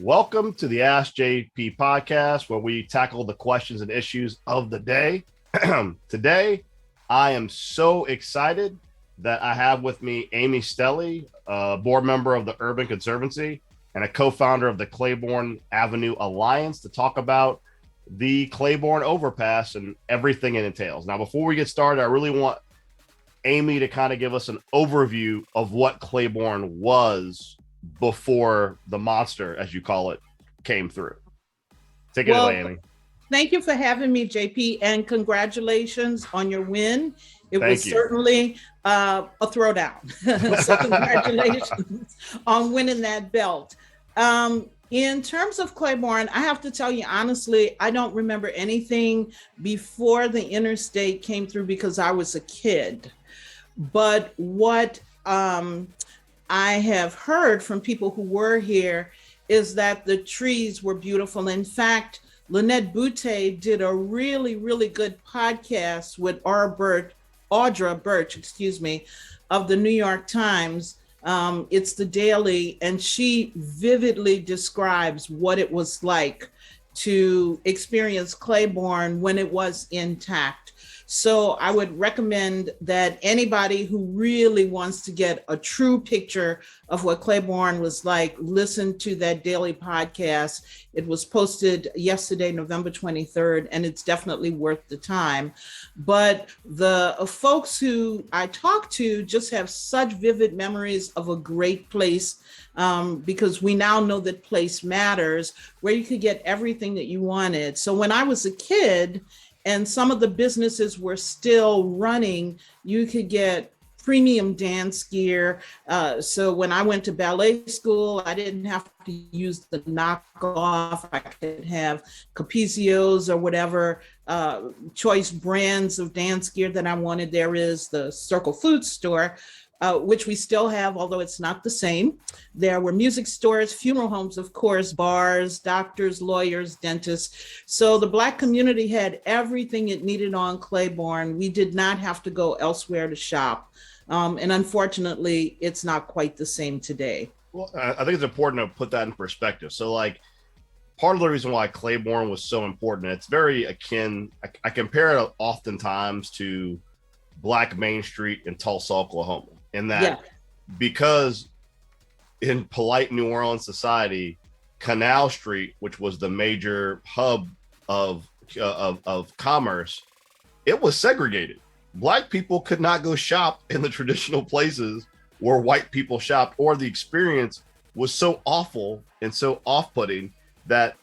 Welcome to the Ask JP podcast, where we tackle the questions and issues of the day. Today, I am so excited that I have with me Amy Stelly, a board member of the Urban Conservancy and a co-founder of the Claiborne Avenue Alliance, to talk about the Claiborne Overpass and everything it entails. Now, before we get started, I really want Amy to kind of give us an overview of what Claiborne was before the monster, as you call it, came through. Take it away, Amy. Thank you for having me, JP, and congratulations on your win. It Thank was you. Certainly a throwdown. So congratulations on winning that belt. In terms of Claiborne, I have to tell you, honestly, I don't remember anything before the interstate came through because I was a kid. But what I have heard from people who were here is that the trees were beautiful. In fact, Lynette Boutte did a really, really good podcast with Audra Birch, of the New York Times. It's the Daily, and she vividly describes what it was like to experience Claiborne when it was intact. So I would recommend that anybody who really wants to get a true picture of what Claiborne was like, listen to that daily podcast. It was posted yesterday, November 23rd, and it's definitely worth the time. But the folks who I talked to just have such vivid memories of a great place, because we now know that place matters, where you could get everything that you wanted. So when I was a kid, and some of the businesses were still running, you could get premium dance gear. So when I went to ballet school, I didn't have to use the knockoff. I could have Capizios or whatever choice brands of dance gear that I wanted. There is the Circle Food Store, which we still have, although it's not the same. There were music stores, funeral homes, of course, bars, doctors, lawyers, dentists. So the Black community had everything it needed on Claiborne. We did not have to go elsewhere to shop. And unfortunately, it's not quite the same today. Well, I think it's important to put that in perspective. So, like, part of the reason why Claiborne was so important, it's very akin, I compare it oftentimes to Black Main Street in Tulsa, Oklahoma. In that, because in polite New Orleans society, Canal Street, which was the major hub of commerce, it was segregated. Black people could not go shop in the traditional places where white people shopped, or the experience was so awful and so off-putting that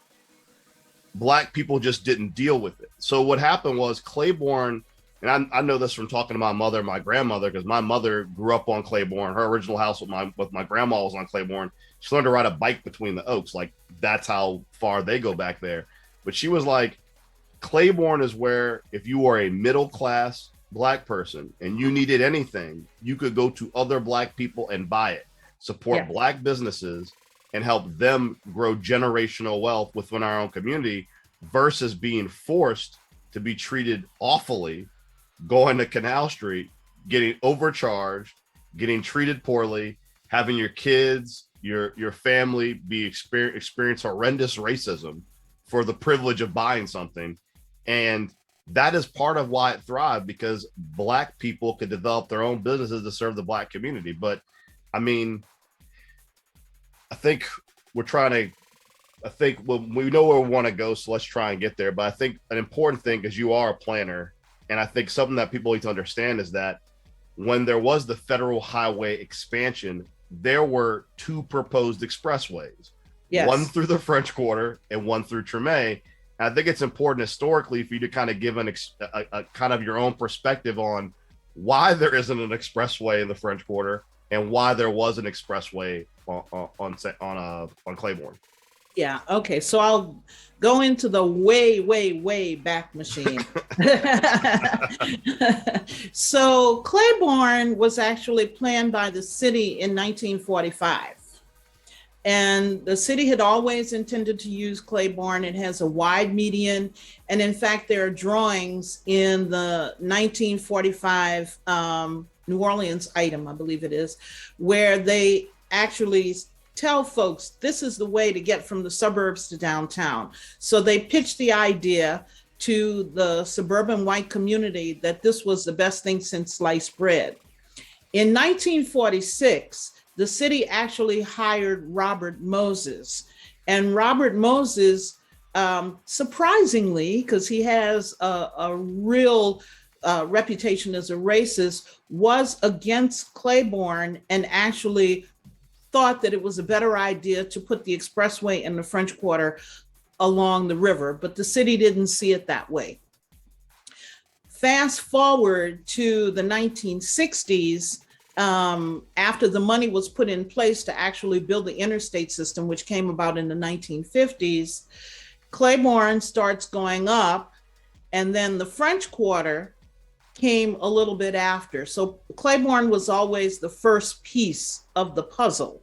Black people just didn't deal with it. So what happened was Claiborne, and I know this from talking to my mother and my grandmother, because my mother grew up on Claiborne. Her original house with my grandma was on Claiborne. She learned to ride a bike between the oaks. Like, that's how far they go back there. But she was like, Claiborne is where if you are a middle-class Black person and you needed anything, you could go to other Black people and buy it, support Black businesses, and help them grow generational wealth within our own community, versus being forced to be treated awfully, going to Canal Street, getting overcharged, getting treated poorly, having your kids, your family experience horrendous racism for the privilege of buying something. And that is part of why it thrived, because Black people could develop their own businesses to serve the Black community. But I mean, I think we know where we want to go, so let's try and get there. But I think an important thing, because you are a planner, and I think something that people need to understand is that when there was the federal highway expansion, there were two proposed expressways, one through the French Quarter and one through Treme. And I think it's important historically for you to kind of give a kind of your own perspective on why there isn't an expressway in the French Quarter and why there was an expressway on Claiborne. Yeah. Okay. So I'll go into the way back machine. So Claiborne was actually planned by the city in 1945. And the city had always intended to use Claiborne. It has a wide median. And in fact, there are drawings in the 1945 New Orleans item, I believe it is, where they actually tell folks this is the way to get from the suburbs to downtown. So they pitched the idea to the suburban white community that this was the best thing since sliced bread. In 1946, the city actually hired Robert Moses. And Robert Moses, surprisingly, because he has a real reputation as a racist, was against Claiborne and actually thought that it was a better idea to put the expressway in the French Quarter along the river, but the city didn't see it that way. Fast forward to the 1960s, after the money was put in place to actually build the interstate system, which came about in the 1950s, Claiborne starts going up, and then the French Quarter came a little bit after. So Claiborne was always the first piece of the puzzle.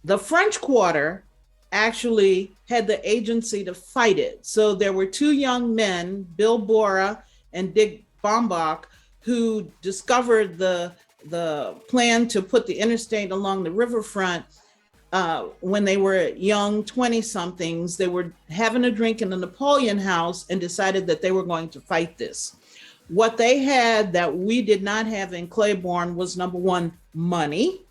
The French Quarter actually had the agency to fight it. So there were two young men, Bill Bora and Dick Bombach, who discovered the plan to put the interstate along the riverfront when they were young 20-somethings. They were having a drink in the Napoleon House and decided that they were going to fight this. What they had that we did not have in Claiborne was, number one, money,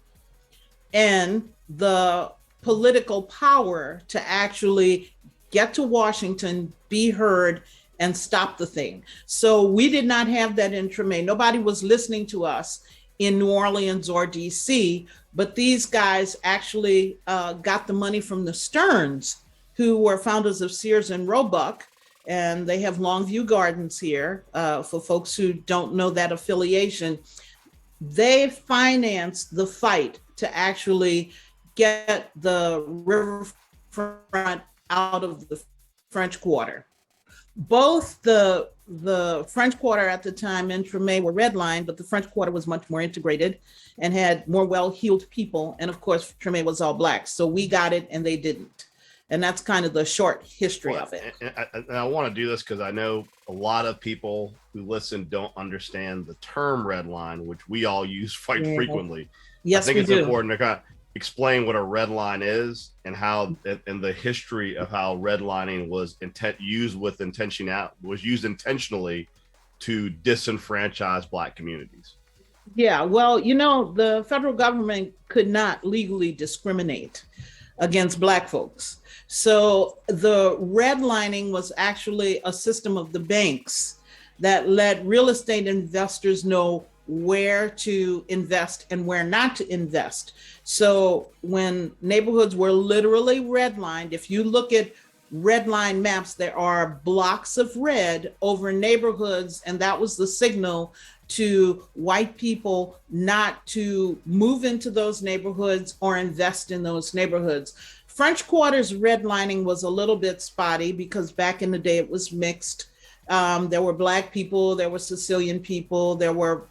and the political power to actually get to Washington, be heard, and stop the thing. So we did not have that in Treme. Nobody was listening to us in New Orleans or DC, but these guys actually got the money from the Stearns, who were founders of Sears and Roebuck, and they have Longview Gardens here. For folks who don't know that affiliation, they financed the fight to actually get the riverfront out of the French Quarter. Both the French Quarter at the time and Treme were redlined, but the French Quarter was much more integrated and had more well-heeled people. And of course, Treme was all black. So we got it and they didn't. And that's kind of the short history of it. And I want to do this because I know a lot of people who listen don't understand the term red line, which we all use quite frequently. Yes, I think it's do. important to kind of explain what a red line is and how, and the history of how redlining was used intentionally to disenfranchise Black communities. Yeah, well, you know, the federal government could not legally discriminate against Black folks. So the redlining was actually a system of the banks that let real estate investors know where to invest and where not to invest. So when neighborhoods were literally redlined, if you look at red line maps, there are blocks of red over neighborhoods, and that was the signal to white people not to move into those neighborhoods or invest in those neighborhoods. French Quarter's redlining was a little bit spotty because back in the day it was mixed. There were Black people, there were Sicilian people, there were,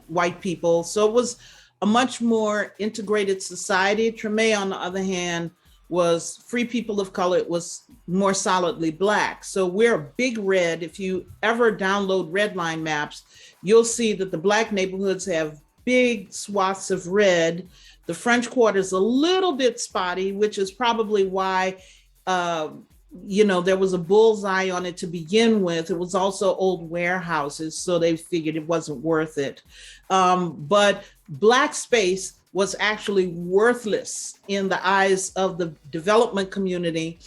white people. So it was a much more integrated society. Treme, on the other hand, was free people of color. It was more solidly Black. So we're a big red. If you ever download redline maps, you'll see that the Black neighborhoods have big swaths of red. The French Quarter is a little bit spotty, which is probably why there was a bullseye on it to begin with. It was also old warehouses, so they figured it wasn't worth it. But Black space was actually worthless in the eyes of the development community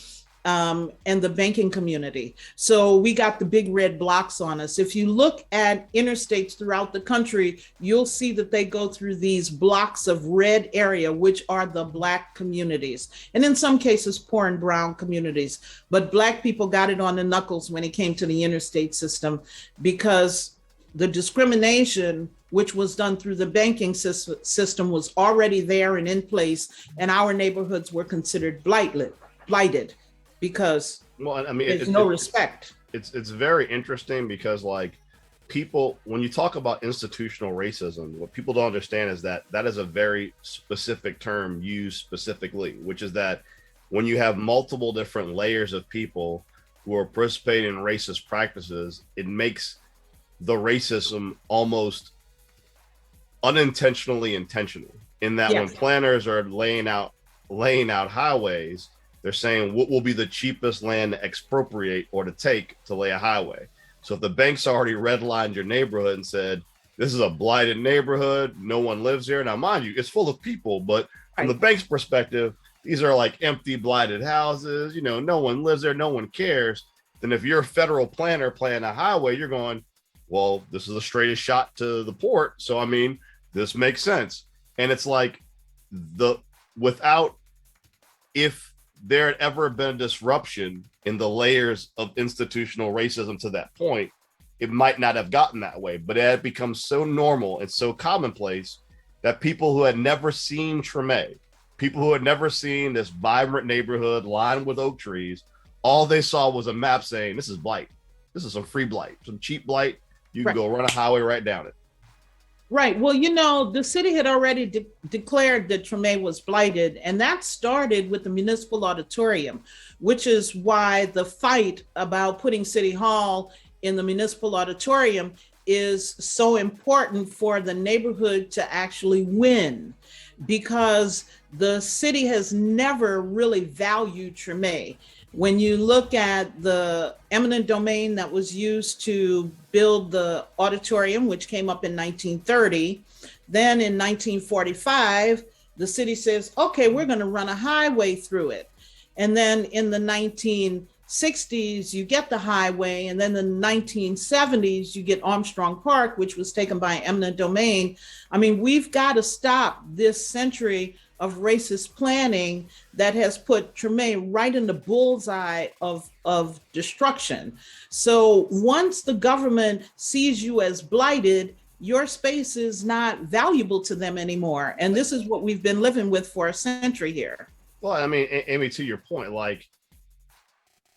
and the banking community. So we got the big red blocks on us. If you look at interstates throughout the country, you'll see that they go through these blocks of red area, which are the Black communities. And in some cases, poor and brown communities. But Black people got it on the knuckles when it came to the interstate system because the discrimination, which was done through the banking system, was already there and in place. And our neighborhoods were considered blighted. Because there's no respect. It's very interesting because people, when you talk about institutional racism, what people don't understand is that is a very specific term used specifically, which is that when you have multiple different layers of people who are participating in racist practices, it makes the racism almost unintentionally intentional in that when planners are laying out highways, they're saying what will be the cheapest land to expropriate or to take to lay a highway. So if the bank's already redlined your neighborhood and said, this is a blighted neighborhood, no one lives here. Now, mind you, it's full of people, but from the bank's perspective, these are like empty, blighted houses. You know, no one lives there, no one cares. Then if you're a federal planner planning a highway, you're going, well, this is the straightest shot to the port. So, I mean, this makes sense. And it's like if there had ever been a disruption in the layers of institutional racism to that point, it might not have gotten that way, but it had become so normal and so commonplace that people who had never seen Treme, people who had never seen this vibrant neighborhood lined with oak trees, all they saw was a map saying, this is blight. This is some free blight, some cheap blight. You can go run a highway right down it. Right. Well, you know, the city had already declared that Treme was blighted, and that started with the municipal auditorium, which is why the fight about putting City Hall in the municipal auditorium is so important for the neighborhood to actually win, because the city has never really valued Treme. When you look at the eminent domain that was used to build the auditorium, which came up in 1930, then in 1945, the city says, okay, we're going to run a highway through it. And then in the 1960s, you get the highway. And then in the 1970s, you get Armstrong Park, which was taken by eminent domain. I mean, we've got to stop this century of racist planning that has put Treme right in the bullseye of destruction. So once the government sees you as blighted, your space is not valuable to them anymore. And this is what we've been living with for a century here. Well, I mean, Amy, to your point, I'm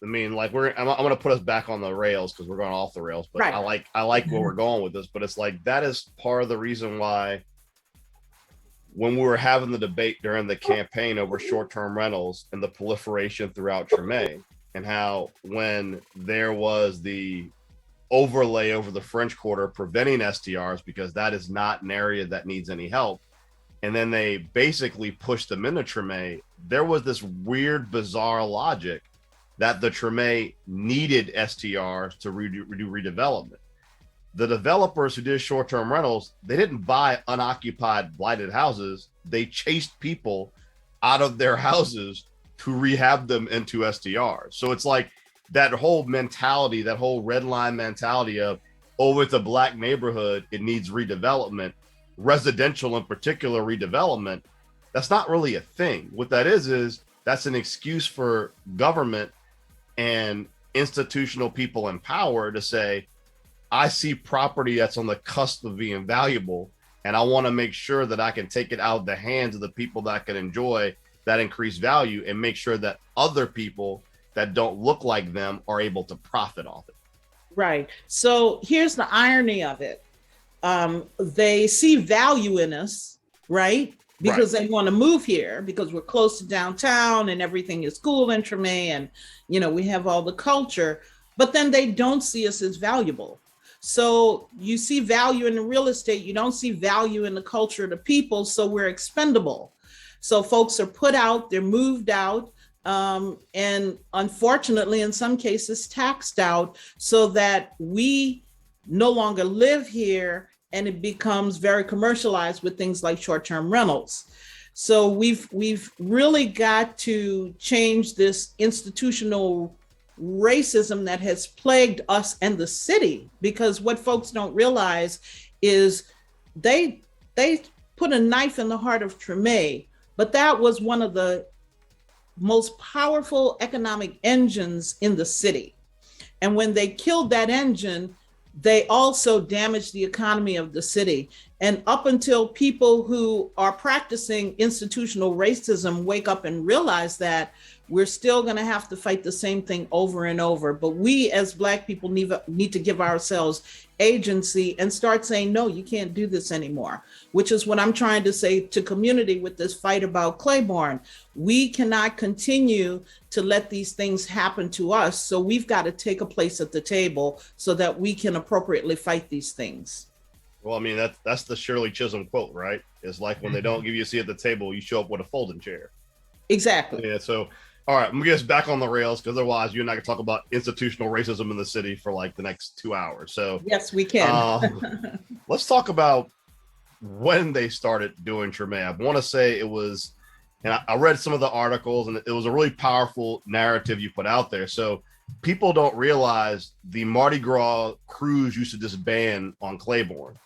going to put us back on the rails because we're going off the rails, but right. I like where we're going with this, but it's like, that is part of the reason why when we were having the debate during the campaign over short-term rentals and the proliferation throughout Treme, and how when there was the overlay over the French Quarter preventing STRs because that is not an area that needs any help, and then they basically pushed them into Treme, there was this weird, bizarre logic that the Treme needed STRs to do redevelopment. The developers who did short-term rentals, they didn't buy unoccupied, blighted houses. They chased people out of their houses to rehab them into STRs. So it's like that whole mentality, that whole red line mentality of, oh, it's a black neighborhood, it needs redevelopment, residential in particular redevelopment. That's not really a thing. What that is that's an excuse for government and institutional people in power to say, I see property that's on the cusp of being valuable, and I want to make sure that I can take it out of the hands of the people that can enjoy that increased value and make sure that other people that don't look like them are able to profit off it. Right. So here's the irony of it. They see value in us, right? Because they want to move here because we're close to downtown and everything is cool in Treme, and, you know, we have all the culture, but then they don't see us as valuable. So you see value in the real estate, you don't see value in the culture of the people, so we're expendable. So folks are put out, they're moved out, and unfortunately, in some cases, taxed out so that we no longer live here, and it becomes very commercialized with things like short-term rentals. So we've really got to change this institutional racism that has plagued us and the city, because what folks don't realize is they put a knife in the heart of Treme, but that was one of the most powerful economic engines in the city. And when they killed that engine, they also damaged the economy of the city. And up until people who are practicing institutional racism wake up and realize that, we're still going to have to fight the same thing over and over. But we as Black people need to give ourselves agency and start saying, no, you can't do this anymore, which is what I'm trying to say to community with this fight about Claiborne. We cannot continue to let these things happen to us. So we've got to take a place at the table so that we can appropriately fight these things. Well, I mean, that's the Shirley Chisholm quote, right? It's like when they don't give you a seat at the table, you show up with a folding chair. Exactly. Yeah. So, all right, I'm gonna get us back on the rails because otherwise you and I can talk about institutional racism in the city for like the next 2 hours. So, yes, we can. Let's talk about when they started doing Treme. I want to say it was, and I read some of the articles, and it was a really powerful narrative you put out there. So people don't realize the Mardi Gras crews used to disband on Claiborne.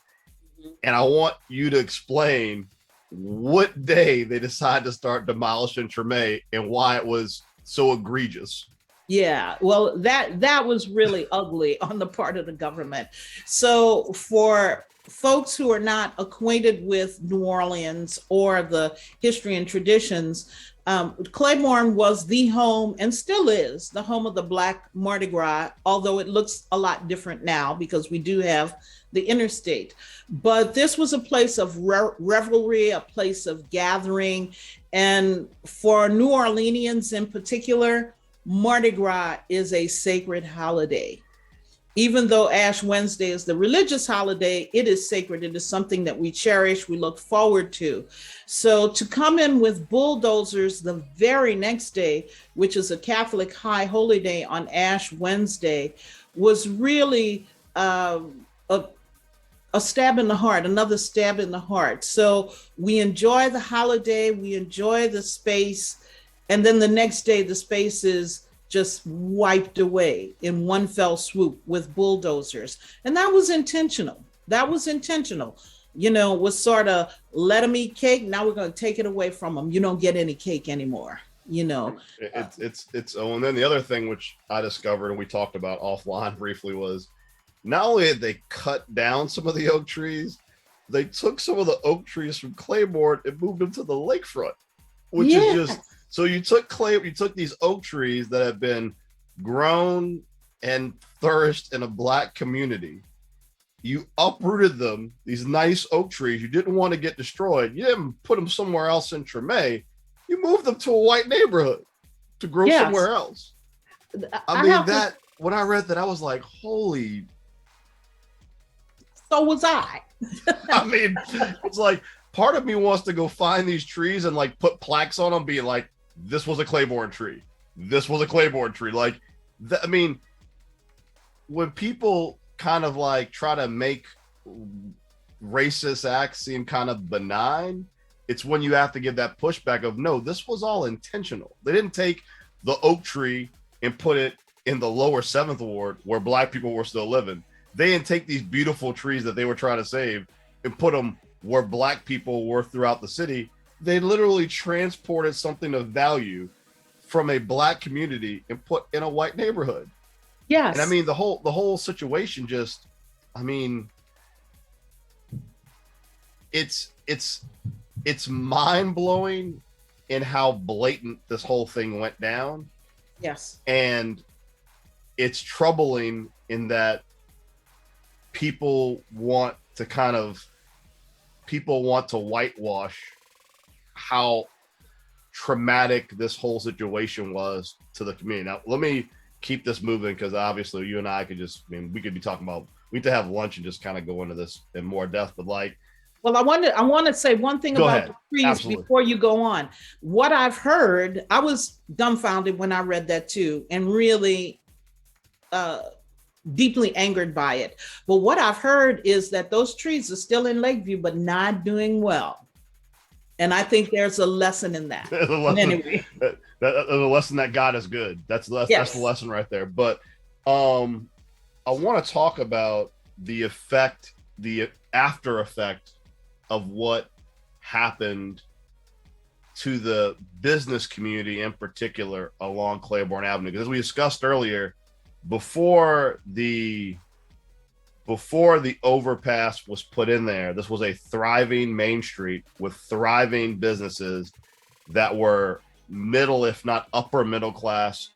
And I want you to explain what day they decided to start demolishing Treme and why it was so egregious. Yeah, well, that was really ugly on the part of the government. So for folks who are not acquainted with New Orleans or the history and traditions, Claiborne was the home, and still is, the home of the Black Mardi Gras, although it looks a lot different now because we do have the interstate. But this was a place of revelry, a place of gathering. And for New Orleanians in particular, Mardi Gras is a sacred holiday. Even though Ash Wednesday is the religious holiday, it is sacred. It is something that we cherish, we look forward to. So to come in with bulldozers the very next day, which is a Catholic high holy day on Ash Wednesday, was really a stab in the heart, another stab in the heart. So we enjoy the holiday, we enjoy the space, and then the next day the space is just wiped away in one fell swoop with bulldozers. And that was intentional. That was intentional. You know, was sort of let them eat cake. Now we're going to take it away from them. You don't get any cake anymore. You know, it's oh, and then the other thing which I discovered and we talked about offline briefly was not only did they cut down some of the oak trees, they took some of the oak trees from Claiborne and moved them to the lakefront, which is just. So you took these oak trees that have been grown and flourished in a Black community. You uprooted them, these nice oak trees you didn't want to get destroyed. You didn't put them somewhere else in Treme. You moved them to a white neighborhood to grow somewhere else. I mean, when I read that, I was like, holy. So was I. I mean, it's like part of me wants to go find these trees and like put plaques on them, being like, this was a Claiborne tree. This was a Claiborne tree. Like, I mean, when people kind of like try to make racist acts seem kind of benign, it's when you have to give that pushback of, no, this was all intentional. They didn't take the oak tree and put it in the lower 7th Ward where Black people were still living. They didn't take these beautiful trees that they were trying to save and put them where Black people were throughout the city. They literally transported something of value from a Black community and put in a white neighborhood. Yes. And I mean, the whole situation just, I mean, it's mind blowing in how blatant this whole thing went down. Yes. And it's troubling in that people want to whitewash how traumatic this whole situation was to the community. Now, let me keep this moving because obviously you and I could just, I mean, we could be talking about, we need to have lunch and just kind of go into this in more depth, but like. Well, I want to say one thing about the trees Absolutely. Before you go on. What I've heard, I was dumbfounded when I read that too, and really deeply angered by it. But what I've heard is that those trees are still in Lakeview, but not doing well. And I think there's a lesson in that. Anyway, the lesson that God is good. That's the lesson right there. But I want to talk about the effect, the after effect of what happened to the business community in particular along Claiborne Avenue. Because as we discussed earlier, before the overpass was put in there, this was a thriving main street with thriving businesses that were middle, if not upper middle class,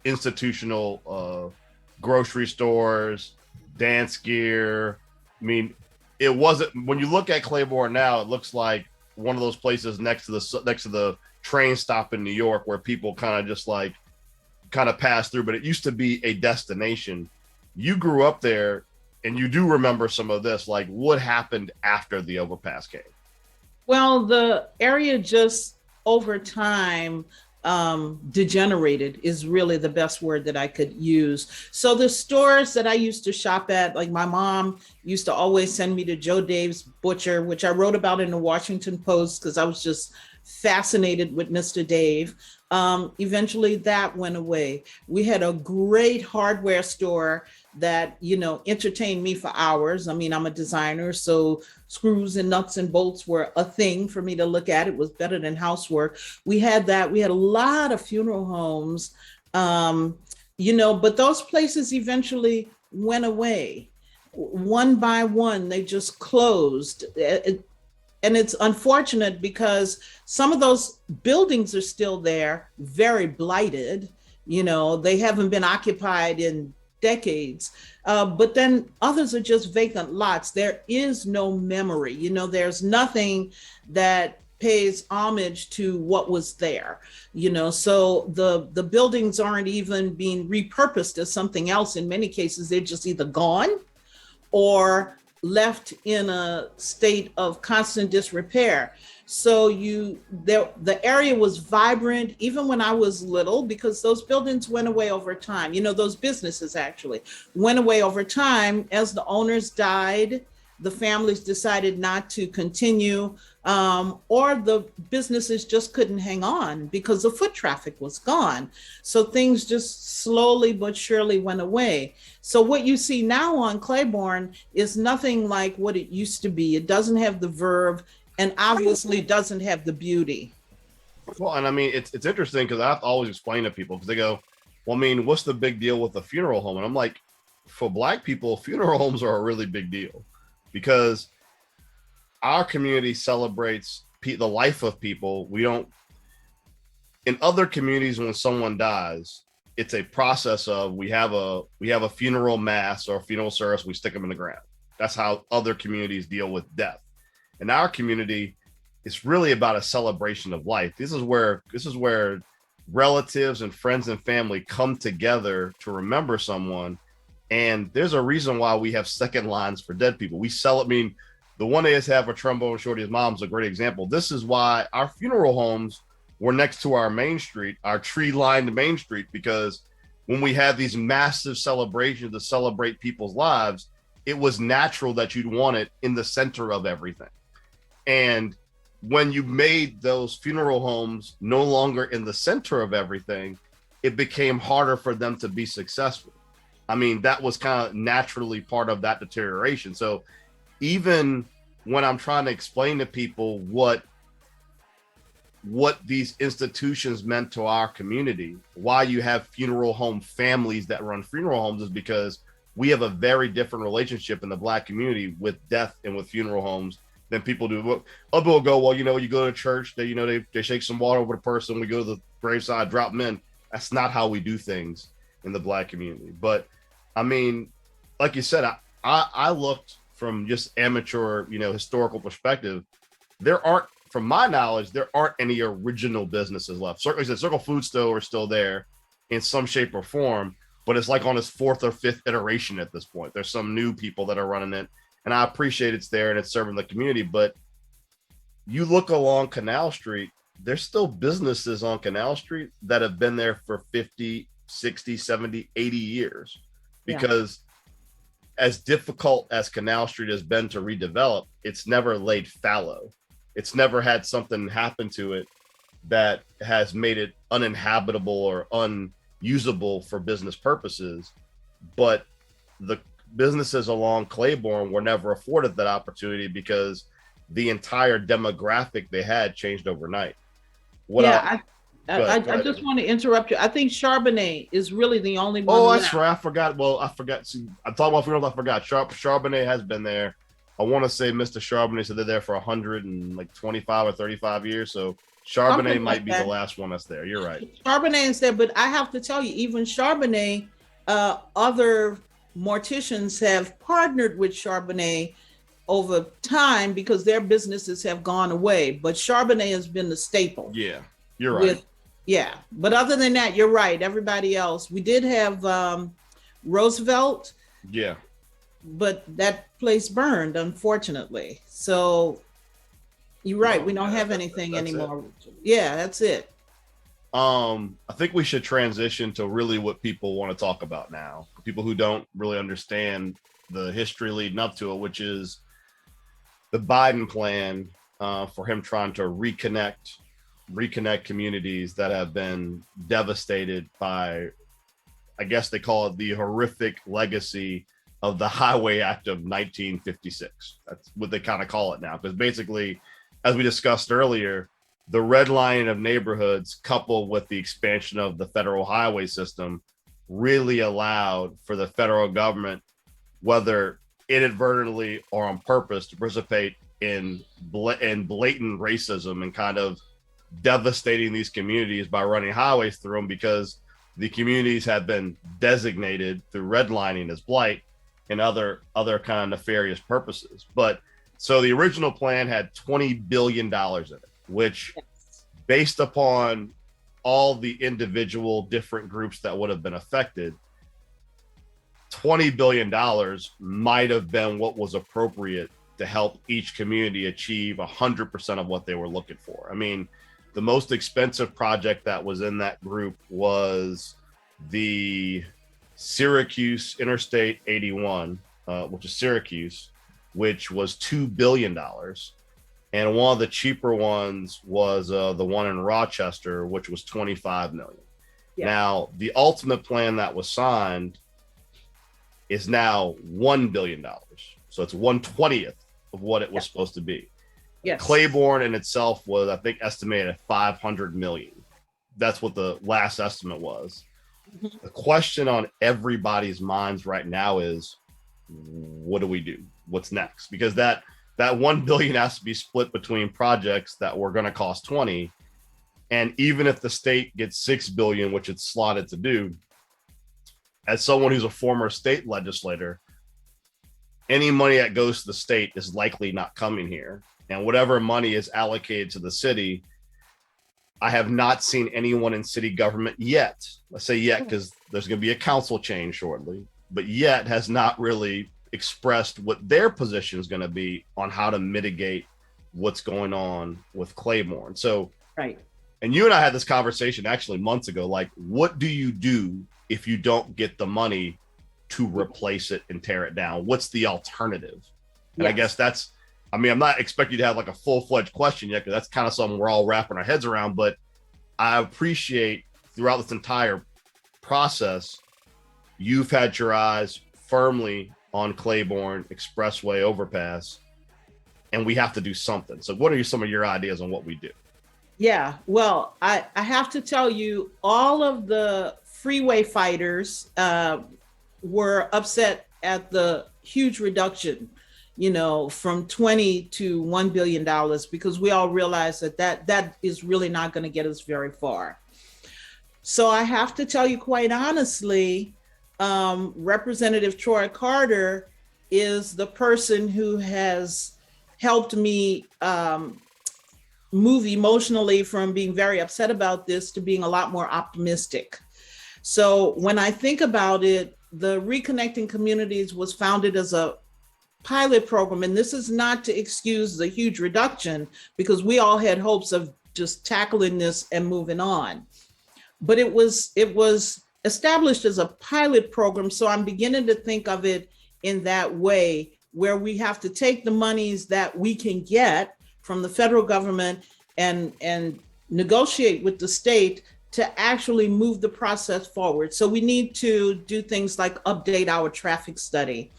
institutional grocery stores, dance gear. I mean, it wasn't, when you look at Claiborne now, it looks like one of those places next to the train stop in New York where people kind of pass through, but it used to be a destination. You grew up there. and you do remember some of this, like what happened after the overpass came? Well, the area just over time degenerated is really the best word that I could use. So the stores that I used to shop at, like my mom used to always send me to Joe Dave's Butcher, which I wrote about in the Washington Post because I was just fascinated with Mr. Dave. Eventually that went away. We had a great hardware store that, you know, entertained me for hours. I mean, I'm a designer, so screws and nuts and bolts were a thing for me to look at. It was better than housework. We had that. We had a lot of funeral homes, you know, but those places eventually went away. One by one, they just closed. And it's unfortunate because some of those buildings are still there, very blighted. You know, they haven't been occupied in decades. But then others are just vacant lots. There is no memory. You know, there's nothing that pays homage to what was there. You know, so the buildings aren't even being repurposed as something else. In many cases, they're just either gone or left in a state of constant disrepair. So the area was vibrant even when I was little, because those buildings went away over time. You know, those businesses actually went away over time as the owners died. The families decided not to continue, or the businesses just couldn't hang on because the foot traffic was gone. So things just slowly but surely went away. So what you see now on Claiborne is nothing like what it used to be. It doesn't have the verve, and obviously doesn't have the beauty. Well, and I mean, it's interesting because I have to always explain to people because they go, well, I mean, what's the big deal with a funeral home? And I'm like, for Black people, funeral homes are a really big deal because our community celebrates the life of people. We don't, in other communities, when someone dies, it's a process of we have a funeral mass or a funeral service, we stick them in the ground. That's how other communities deal with death. In our community, it's really about a celebration of life. This is where relatives and friends and family come together to remember someone. And there's a reason why we have second lines for dead people. We sell. I mean, the one they just have a trombone shorty's mom's a great example. This is why our funeral homes were next to our main street, our tree-lined main street, because when we had these massive celebrations to celebrate people's lives, it was natural that you'd want it in the center of everything. And when you made those funeral homes no longer in the center of everything, it became harder for them to be successful. I mean, that was kind of naturally part of that deterioration. So even when I'm trying to explain to people what these institutions meant to our community, why you have funeral home families that run funeral homes, is because we have a very different relationship in the Black community with death and with funeral homes than people do. Other people go, well, you know, you go to church, they shake some water over the person, we go to the graveside, drop them in. That's not how we do things in the Black community. But I mean, like you said, I looked from just amateur, you know, historical perspective. There aren't, from my knowledge, there aren't any original businesses left. Certainly, the Circle Food Store is still there in some shape or form, but it's like on its fourth or fifth iteration at this point. There's some new people that are running it. And I appreciate it's there and it's serving the community, but you look along Canal Street, there's still businesses on Canal Street that have been there for 50, 60, 70, 80 years. Because as difficult as Canal Street has been to redevelop, it's never laid fallow. It's never had something happen to it that has made it uninhabitable or unusable for business purposes. But the businesses along Claiborne were never afforded that opportunity because the entire demographic they had changed overnight. I just want to interrupt you. I think Charbonnet is really the only one. Oh, that's right. I forgot. Well, I forgot. See, I'm talking about funerals. I forgot. Charbonnet has been there. I want to say Mr. Charbonnet said they're there for 125 or 35 years. So Charbonnet might be the last one that's there. You're right. Charbonnet is there, but I have to tell you, even Charbonnet, other morticians have partnered with Charbonnet over time because their businesses have gone away. But Charbonnet has been the staple. Yeah, you're right. But other than that, you're right. Everybody else. We did have Roosevelt. Yeah. but that place burned, unfortunately. So you're right. We don't have anything anymore. Yeah, that's it. I think we should transition to really what people want to talk about now. People who don't really understand the history leading up to it, which is the Biden plan for him trying to reconnect communities that have been devastated by, I guess they call it the horrific legacy of the Highway Act of 1956. That's what they kind of call it now. Because basically, as we discussed earlier, the redlining of neighborhoods coupled with the expansion of the federal highway system really allowed for the federal government, whether inadvertently or on purpose, to participate in blatant racism and kind of devastating these communities by running highways through them, because the communities have been designated through redlining as blight and other kind of nefarious purposes. But so the original plan had $20 billion in it, which, based upon all the individual different groups that would have been affected, $20 billion might have been what was appropriate to help each community achieve 100% of what they were looking for. I mean, the most expensive project that was in that group was the Syracuse Interstate 81, which is Syracuse, which was $2 billion. And one of the cheaper ones was the one in Rochester, which was $25 million. Yeah. Now, the ultimate plan that was signed is now $1 billion. So it's 1/20th of what it was supposed to be. Yes. Claiborne in itself was, I think, estimated at $500 million. That's what the last estimate was. Mm-hmm. The question on everybody's minds right now is, what do we do? What's next? Because that $1 billion has to be split between projects that were going to cost 20. And even if the state gets $6 billion, which it's slotted to do, as someone who's a former state legislator, any money that goes to the state is likely not coming here. And whatever money is allocated to the city, I have not seen anyone in city government yet. I say yet because there's going to be a council change shortly, but yet has not really expressed what their position is going to be on how to mitigate what's going on with Claiborne. So, right. And you and I had this conversation actually months ago. Like, what do you do if you don't get the money to replace it and tear it down? What's the alternative? And yes. I guess that's, I mean, I'm not expecting you to have like a full-fledged question yet, because that's kind of something we're all wrapping our heads around. But I appreciate throughout this entire process, you've had your eyes firmly on Claiborne Expressway Overpass, and we have to do something. So what are some of your ideas on what we do? Yeah, well, I have to tell you, all of the freeway fighters were upset at the huge reduction, from 20 to $1 billion, because we all realize that is really not going to get us very far. So I have to tell you quite honestly, Representative Troy Carter is the person who has helped me move emotionally from being very upset about this to being a lot more optimistic. So when I think about it, the Reconnecting Communities was founded as a pilot program, and this is not to excuse the huge reduction, because we all had hopes of just tackling this and moving on. But it was established as a pilot program, so I'm beginning to think of it in that way, where we have to take the monies that we can get from the federal government and negotiate with the state to actually move the process forward. So we need to do things like update our traffic study.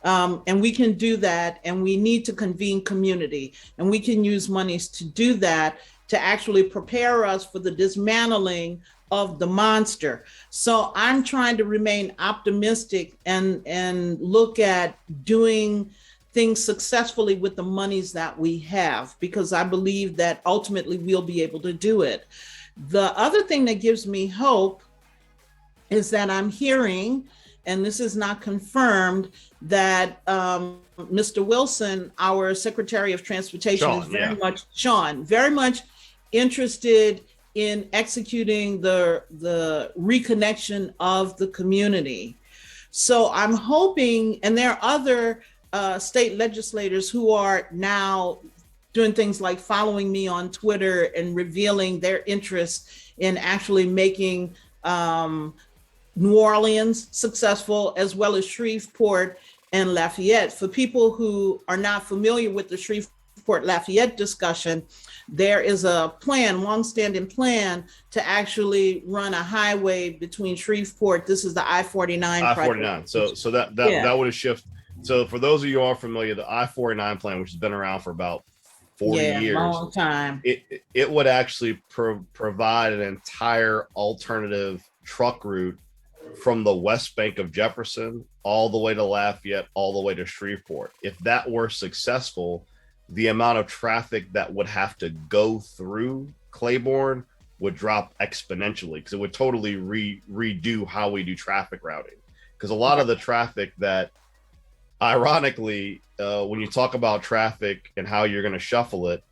And we can do that, and we need to convene community, and we can use monies to do that, to actually prepare us for the dismantling of the monster. So I'm trying to remain optimistic and look at doing things successfully with the monies that we have, because I believe that ultimately we'll be able to do it. The other thing that gives me hope is that I'm hearing, and this is not confirmed, that Mr. Wilson, our Secretary of Transportation, is very much interested in executing the reconnection of the community. So I'm hoping, and there are other state legislators who are now doing things like following me on Twitter and revealing their interest in actually making New Orleans successful, as well as Shreveport and Lafayette. For people who are not familiar with the Shreveport Lafayette discussion, there is a plan, longstanding plan, to actually run a highway between Shreveport. This is the I-49 I-49. So that would have shifted. So for those of you who are familiar, the I-49 plan, which has been around for about 40 years, long time. It would actually provide an entire alternative truck route from the west bank of Jefferson all the way to Lafayette, all the way to Shreveport. If that were successful, the amount of traffic that would have to go through Claiborne would drop exponentially, because it would totally redo how we do traffic routing. Because a lot of the traffic that, ironically, when you talk about traffic and how you're going to shuffle it,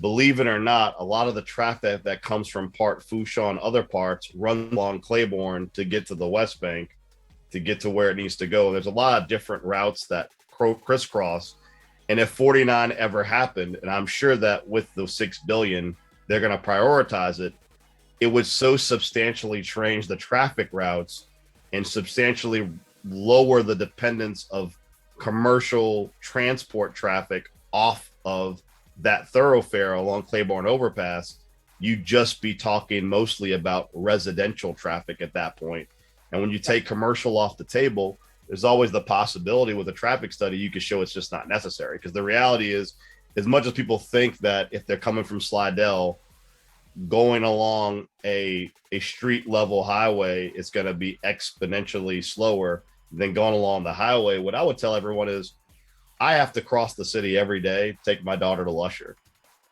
believe it or not, a lot of the traffic that comes from Port Fourchon and other parts run along Claiborne to get to the West Bank, to get to where it needs to go. There's a lot of different routes that crisscross. And if 49 ever happened, and I'm sure that with the $6 billion, they're going to prioritize it, it would so substantially change the traffic routes and substantially lower the dependence of commercial transport traffic off of that thoroughfare along Claiborne Overpass. You'd just be talking mostly about residential traffic at that point. And when you take commercial off the table, there's always the possibility with a traffic study you could show it's just not necessary. Because the reality is, as much as people think that if they're coming from Slidell, going along a street level highway is going to be exponentially slower than going along the highway, what I would tell everyone is, I have to cross the city every day, take my daughter to Lusher.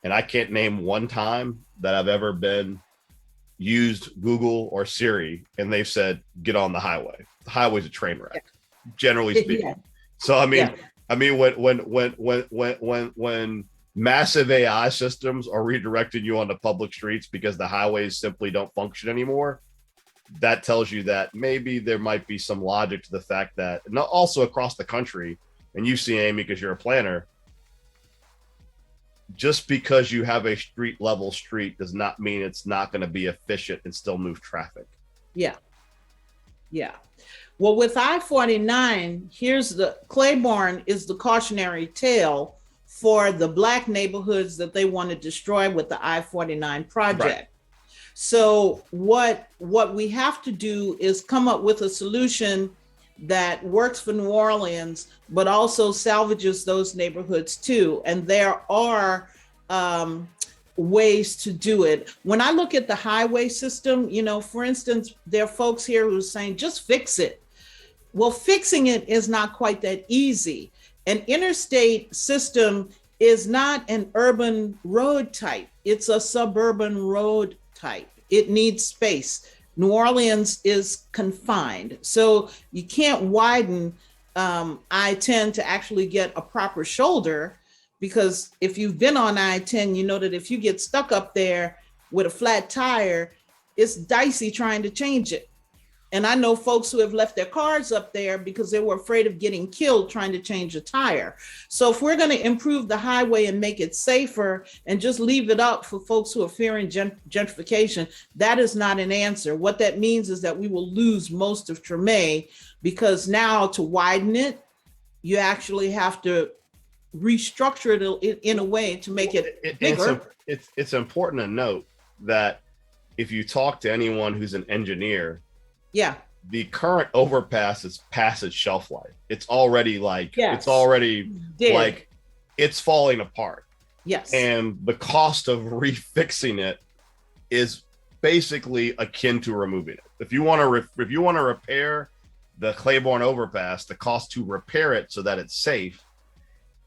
And I can't name one time that I've ever used Google or Siri and they've said, get on the highway. The highway's a train wreck, generally speaking. So, I mean, when massive AI systems are redirecting you onto public streets because the highways simply don't function anymore, that tells you that maybe there might be some logic to the fact that, and also across the country, and you see, Amy, because you're a planner, just because you have a street level street does not mean it's not going to be efficient and still move traffic. Yeah. Well, with I-49, here's the Claiborne is the cautionary tale for the Black neighborhoods that they want to destroy with the I-49 project. Right. So what we have to do is come up with a solution that works for New Orleans, but also salvages those neighborhoods too. And there are ways to do it. When I look at the highway system, for instance, there are folks here who are saying, just fix it. Well, fixing it is not quite that easy. An interstate system is not an urban road type. It's a suburban road type. It needs space. New Orleans is confined. So you can't widen I-10 to actually get a proper shoulder, because if you've been on I-10, you know that if you get stuck up there with a flat tire, it's dicey trying to change it. And I know folks who have left their cars up there because they were afraid of getting killed trying to change a tire. So if we're going to improve the highway and make it safer and just leave it up for folks who are fearing gentrification, that is not an answer. What that means is that we will lose most of Treme, because now to widen it, you actually have to restructure it in a way to make it bigger. It's important to note that if you talk to anyone who's an engineer, the current overpass is past its shelf life. It's already it's falling apart. Yes. And the cost of refixing it is basically akin to removing it. If you want to repair the Claiborne Overpass, the cost to repair it so that it's safe.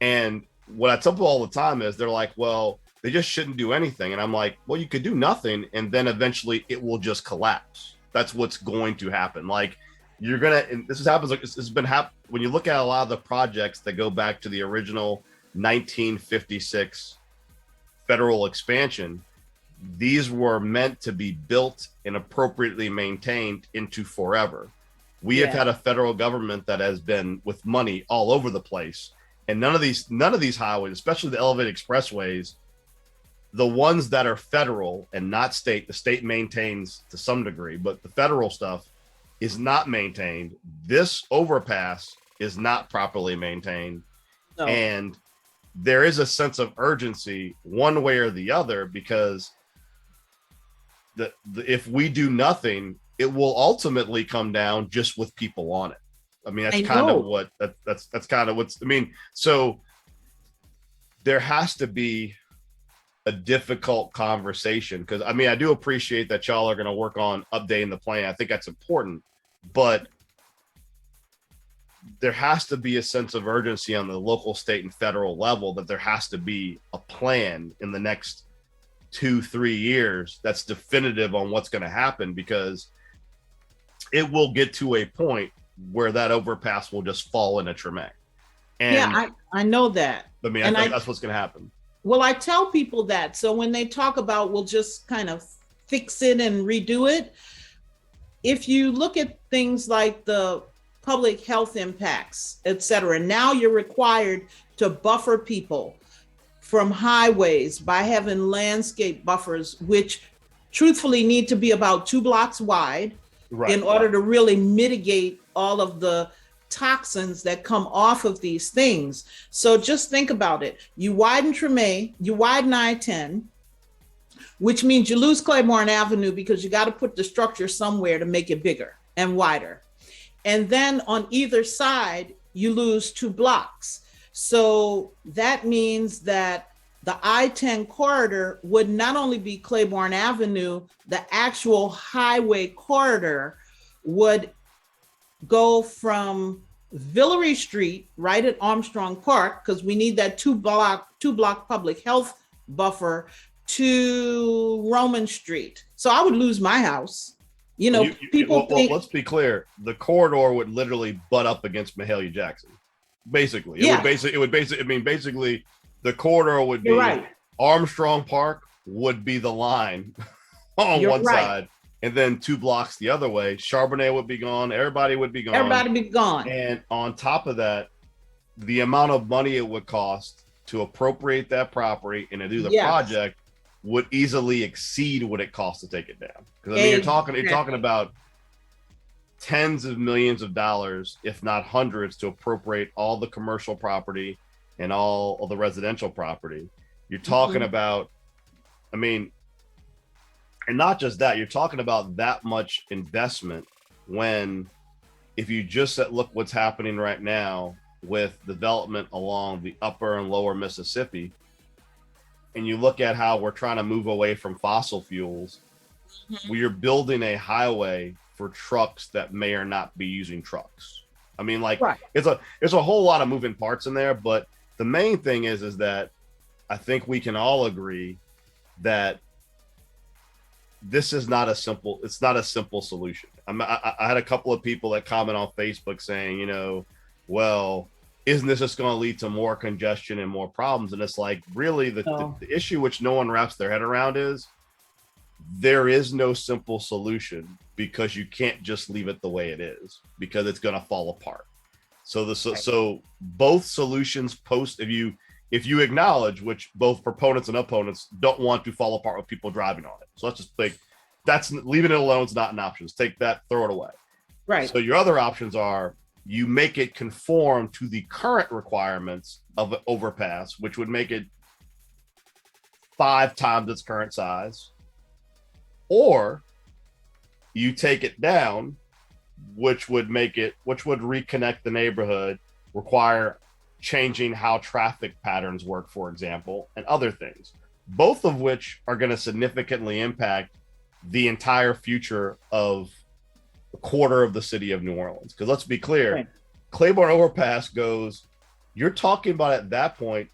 And what I tell people all the time is, they're like, well, they just shouldn't do anything. And I'm like, well, you could do nothing, and then eventually it will just collapse. That's what's going to happen. Like, you're gonna, and this happens, like it's been when you look at a lot of the projects that go back to the original 1956 federal expansion, these were meant to be built and appropriately maintained into forever. We have had a federal government that has been with money all over the place, and none of these highways, especially the elevated expressways, the ones that are federal and not state, the state maintains to some degree, but the federal stuff is not maintained. This overpass is not properly maintained. No. And there is a sense of urgency one way or the other, because if we do nothing, it will ultimately come down just with people on it. I mean, that's kind of what that's kind of what's, I mean, so there has to be a difficult conversation, because I mean, I do appreciate that y'all are going to work on updating the plan. I think that's important, but there has to be a sense of urgency on the local, state, and federal level, that there has to be a plan in the next 2-3 years that's definitive on what's going to happen, because it will get to a point where that overpass will just fall into Treme. And yeah, I know that. I mean, I think that's what's going to happen. Well, I tell people that. So when they talk about, we'll just kind of fix it and redo it. If you look at things like the public health impacts, et cetera, now you're required to buffer people from highways by having landscape buffers, which truthfully need to be about 2 blocks wide, right, in order to really mitigate all of the toxins that come off of these things. So just think about it. You widen Treme, you widen I-10, which means you lose Claiborne Avenue, because you got to put the structure somewhere to make it bigger and wider. And then on either side, you lose 2 blocks. So that means that the I-10 corridor would not only be Claiborne Avenue, the actual highway corridor would go from Villery Street, right at Armstrong Park, because we need that 2 block public health buffer, to Roman Street. So I would lose my house. You know, people think. Well, let's be clear. The corridor would literally butt up against Mahalia Jackson. Basically, it would basically. I mean, basically, the corridor would be right. Armstrong Park would be the line on one side, and then 2 blocks the other way. Charbonnet would be gone. Everybody would be gone. Everybody be gone. And on top of that, the amount of money it would cost to appropriate that property and to do the project would easily exceed what it costs to take it down. Because I mean, you're talking about tens of millions of dollars, if not hundreds, to appropriate all the commercial property and all of the residential property. You're talking about, I mean, and not just that, you're talking about that much investment, when if you just look what's happening right now with development along the upper and lower Mississippi, and you look at how we're trying to move away from fossil fuels, we are building a highway for trucks that may or not be using trucks. I mean, like, there's a whole lot of moving parts in there, but the main thing is that I think we can all agree that this is not a simple, it's not a simple solution. I had a couple of people that comment on Facebook saying, you know, well, isn't this just going to lead to more congestion and more problems? And it's like, really, the issue which no one wraps their head around is there is no simple solution, because you can't just leave it the way it is, because it's going to fall apart. So so both solutions if you acknowledge, which both proponents and opponents don't want to fall apart with people driving on it. So let's just think that's leaving it alone is not an option. Just take that, throw it away. Right. So your other options are you make it conform to the current requirements of an overpass, which would make it 5 times its current size, or you take it down, which would reconnect the neighborhood, require changing how traffic patterns work, for example, and other things, both of which are going to significantly impact the entire future of a quarter of the city of New Orleans. Because let's be clear, Claiborne Overpass goes, you're talking about at that point,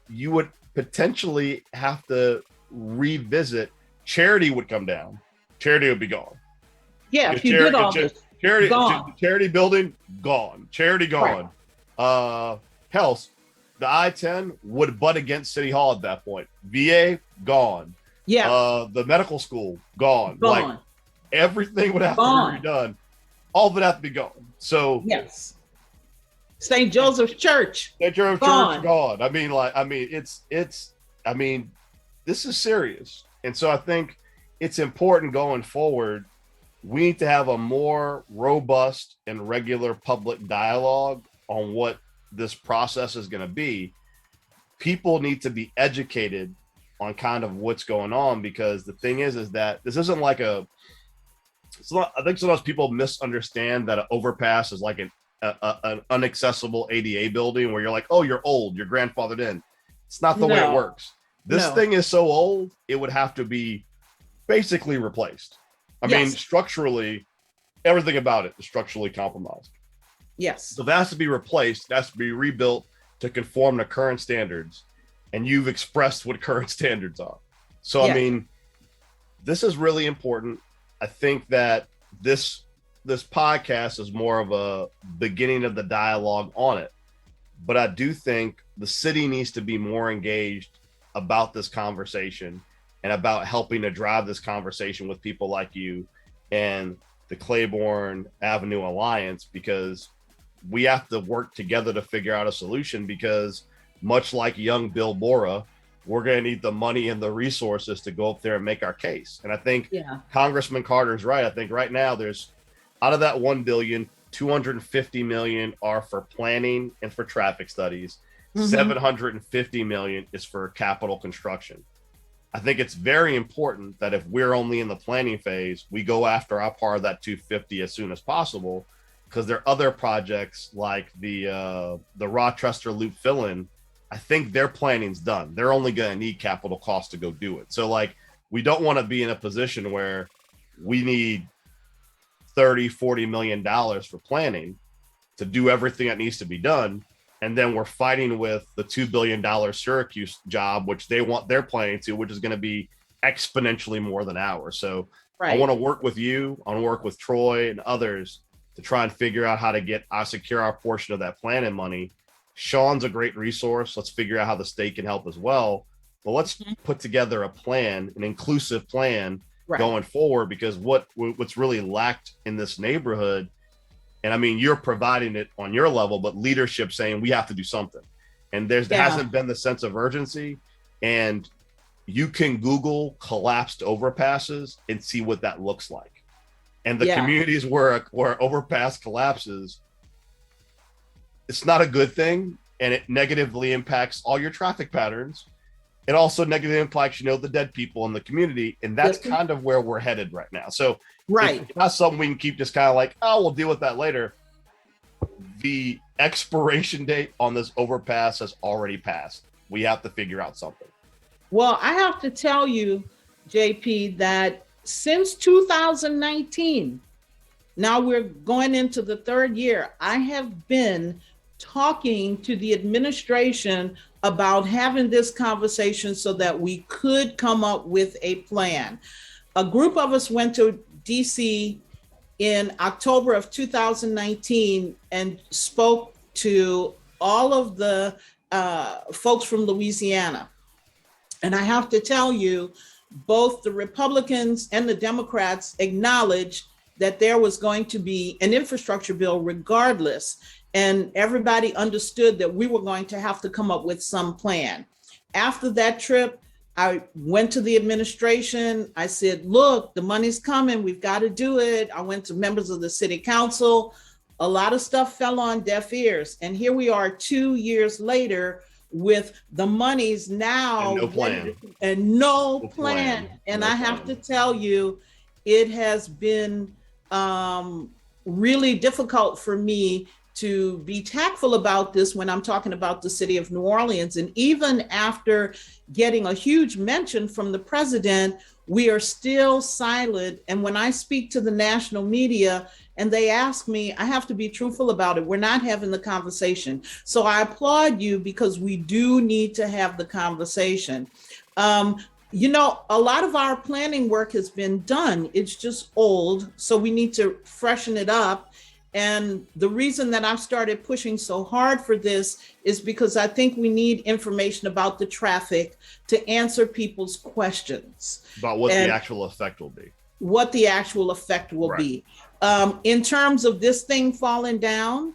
you would potentially have to revisit. Charity would come down. Charity would be gone. Yeah, if you did all this. Charity building, gone. Charity gone. Health, the I-10 would butt against City Hall at that point. VA, gone. Yeah. The medical school, gone. Like, everything would have to be redone. all of it has to be gone. So yes. St. Joseph's Church. St. Joseph's gone. Church gone. This is serious. And so I think it's important going forward. We need to have a more robust and regular public dialogue on what this process is going to be. People need to be educated on kind of what's going on, because the thing is that this isn't like I think sometimes people misunderstand that an overpass is like an unaccessible ADA building where you're like, oh, you're old, you're grandfathered in. It's not the way it works. This thing is so old, it would have to be basically replaced. I mean, structurally, everything about it is structurally compromised. Yes. So that has to be replaced. It has to be rebuilt to conform to current standards. And you've expressed what current standards are. So, I mean, this is really important. I think that this podcast is more of a beginning of the dialogue on it. But I do think the city needs to be more engaged about this conversation and about helping to drive this conversation with people like you and the Claiborne Avenue Alliance, because we have to work together to figure out a solution, because much like young Bill Bora, we're going to need the money and the resources to go up there and make our case. And I think Congressman Carter's right. I think right now there's, out of that 1 billion, 250 million are for planning and for traffic studies. 750 million is for capital construction. I think it's very important that if we're only in the planning phase, we go after our part of that 250 as soon as possible, because there are other projects like the Rochester Loop fill-in. I think their planning's done. They're only going to need capital costs to go do it. So like, we don't want to be in a position where we need 30-40 million dollars for planning to do everything that needs to be done, and then we're fighting with the $2 billion Syracuse job, which they want their planning to, which is going to be exponentially more than ours. So I want to work with you, I want to work with Troy and others to try and figure out how to secure our portion of that planning money. Sean's a great resource. Let's figure out how the state can help as well. But let's put together a plan, an inclusive plan going forward, because what's really lacked in this neighborhood, and I mean, you're providing it on your level, but leadership saying we have to do something. And there hasn't been the sense of urgency. And you can Google collapsed overpasses and see what that looks like. And the communities where overpass collapses, it's not a good thing, and it negatively impacts all your traffic patterns. It also negatively impacts, the dead people in the community, and that's kind of where we're headed right now. So it's not something we can keep just kind of like, oh, we'll deal with that later. The expiration date on this overpass has already passed. We have to figure out something. Well, I have to tell you, JP, that since 2019, now we're going into the third year, I have been talking to the administration about having this conversation so that we could come up with a plan. A group of us went to DC in October of 2019 and spoke to all of the folks from Louisiana. And I have to tell you, both the Republicans and the Democrats acknowledged that there was going to be an infrastructure bill regardless. And everybody understood that we were going to have to come up with some plan. After that trip, I went to the administration. I said, look, the money's coming. We've got to do it. I went to members of the city council. A lot of stuff fell on deaf ears. And here we are 2 years later with the monies now. And no plan. And no plan. And I have to tell you, it has been really difficult for me to be tactful about this when I'm talking about the city of New Orleans. And even after getting a huge mention from the president, we are still silent. And when I speak to the national media and they ask me, I have to be truthful about it. We're not having the conversation. So I applaud you, because we do need to have the conversation. A lot of our planning work has been done. It's just old. So we need to freshen it up. And the reason that I've started pushing so hard for this is because I think we need information about the traffic to answer people's questions. About what the actual effect will be. what the actual effect will Right. be. In terms of this thing falling down,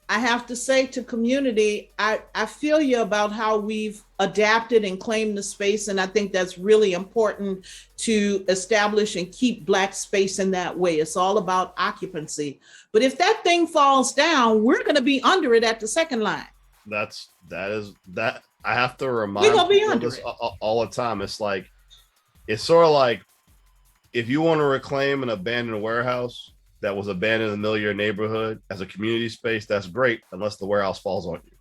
I have to say to community, I feel you about how we've adapted and claimed the space. And I think that's really important to establish and keep Black space in that way. It's all about occupancy. But if that thing falls down, we're going to be under it at the second line. That is I have to remind We're gonna be people under this it. all the time. It's like, it's sort of like if you want to reclaim an abandoned warehouse that was abandoned in the middle of your neighborhood as a community space, that's great, unless the warehouse falls on you.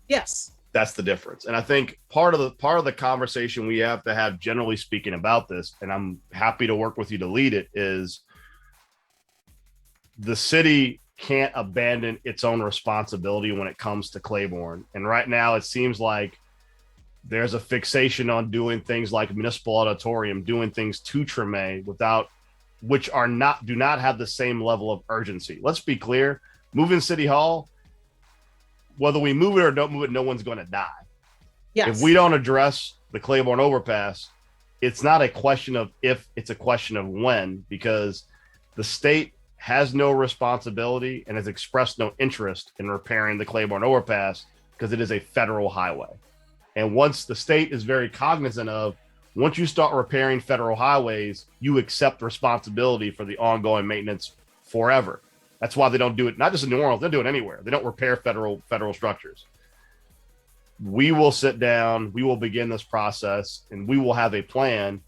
Yes. That's the difference. And I think part of the conversation we have to have, generally speaking, about this, and I'm happy to work with you to lead it, is the city can't abandon its own responsibility when it comes to Claiborne. And right now it seems like there's a fixation on doing things like municipal auditorium, doing things to Treme without, which do not have the same level of urgency. Let's be clear, moving City Hall, whether we move it or don't move it, no one's going to die. Yes. If we don't address the Claiborne Overpass, it's not a question of if, it's a question of when, because the state has no responsibility and has expressed no interest in repairing the Claiborne Overpass because it is a federal highway. And once the state is very cognizant of, once you start repairing federal highways, you accept responsibility for the ongoing maintenance forever. That's why they don't do it, not just in New Orleans, they do it anywhere. They don't repair federal structures. We will sit down, we will begin this process, and we will have a plan,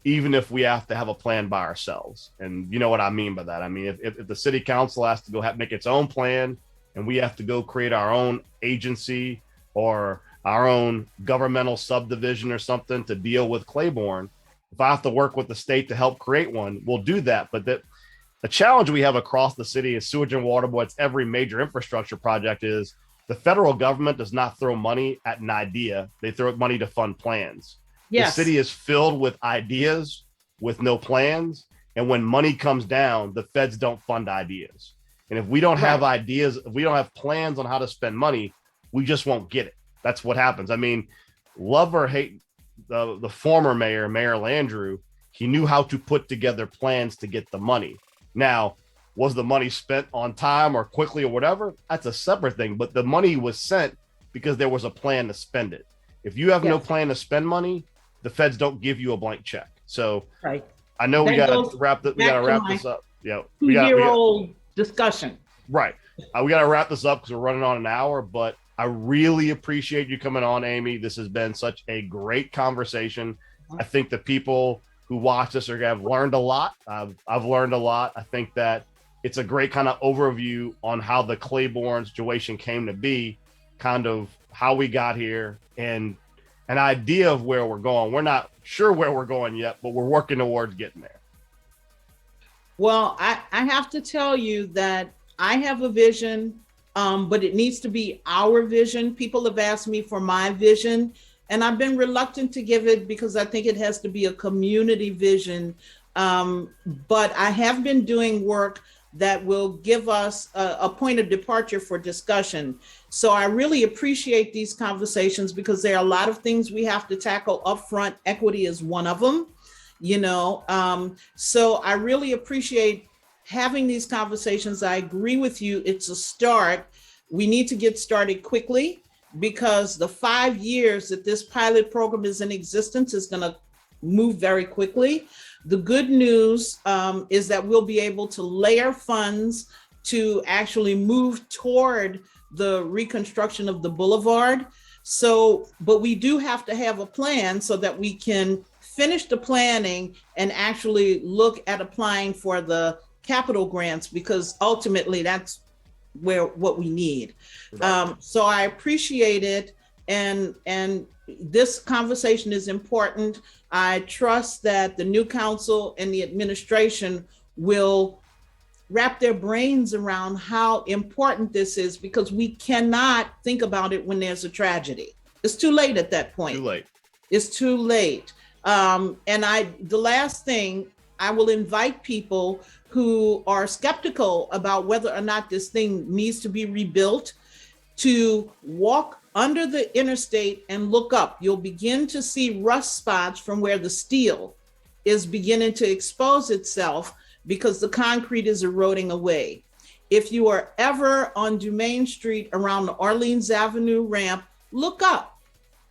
even if we have to have a plan by ourselves. And you know what I mean by that. I mean, if the city council has to go make its own plan, and we have to go create our own agency or our own governmental subdivision or something to deal with Claiborne, if I have to work with the state to help create one, we'll do that. But the challenge we have across the city is sewage and water, boards, every major infrastructure project is the federal government does not throw money at an idea. They throw money to fund plans. Yes. The city is filled with ideas with no plans. And when money comes down, the feds don't fund ideas. And if we don't have ideas, if we don't have plans on how to spend money, we just won't get it. That's what happens. I mean, love or hate the former mayor, Mayor Landrieu, he knew how to put together plans to get the money. Now, was the money spent on time or quickly or whatever? That's a separate thing. But the money was sent because there was a plan to spend it. If you have no plan to spend money, the feds don't give you a blank check. So I know we got to wrap this up. Yeah, two-year-old discussion. Right. We got to wrap this up because we're running on an hour. But I really appreciate you coming on, Amy. This has been such a great conversation. I think the people who watch this have learned a lot. I've learned a lot. I think that it's a great kind of overview on how the Claiborne situation came to be, kind of how we got here, and an idea of where we're going. We're not sure where we're going yet, but we're working towards getting there. Well, I have to tell you that I have a vision, but it needs to be our vision. People have asked me for my vision, and I've been reluctant to give it because I think it has to be a community vision. But I have been doing work that will give us a point of departure for discussion. So I really appreciate these conversations because there are a lot of things we have to tackle upfront. Equity is one of them, so I really appreciate having these conversations. I agree with you. It's a start. We need to get started quickly because the 5 years that this pilot program is in existence is going to move very quickly. The good news is that we'll be able to layer funds to actually move toward the reconstruction of the boulevard. So, but we do have to have a plan so that we can finish the planning and actually look at applying for the capital grants, because ultimately that's what we need. Right. So I appreciate it. And this conversation is important. I trust that the new council and the administration will wrap their brains around how important this is, because we cannot think about it when there's a tragedy. It's too late at that point. Too late. It's too late. And the last thing, I will invite people who are skeptical about whether or not this thing needs to be rebuilt to walk under the interstate and look up. You'll begin to see rust spots from where the steel is beginning to expose itself because the concrete is eroding away. If you are ever on Dumaine Street around the Orleans Avenue ramp, look up.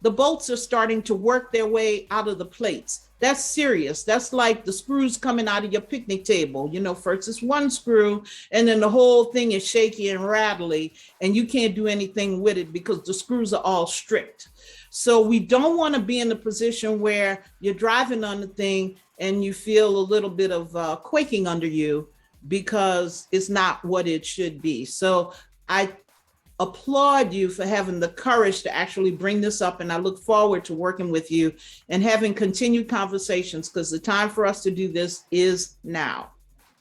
The bolts are starting to work their way out of the plates. That's serious. That's like the screws coming out of your picnic table. You know, first it's one screw, and then the whole thing is shaky and rattly, and you can't do anything with it because the screws are all stripped. So we don't want to be in a position where you're driving on the thing and you feel a little bit of quaking under you because it's not what it should be. So I applaud you for having the courage to actually bring this up, and I look forward to working with you and having continued conversations, because the time for us to do this is now.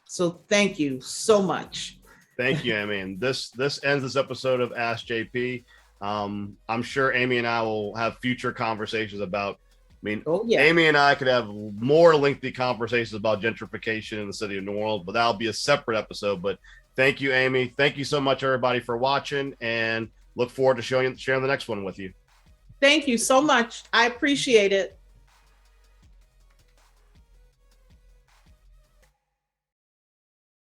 So thank you so much. Thank you, Amy. And this ends this episode of Ask JP. I'm sure Amy and I will have future conversations about, Amy and I could have more lengthy conversations about gentrification in the city of New Orleans, but that'll be a separate episode. But thank you, Amy. Thank you so much, everybody, for watching, and look forward to sharing the next one with you. Thank you so much. I appreciate it.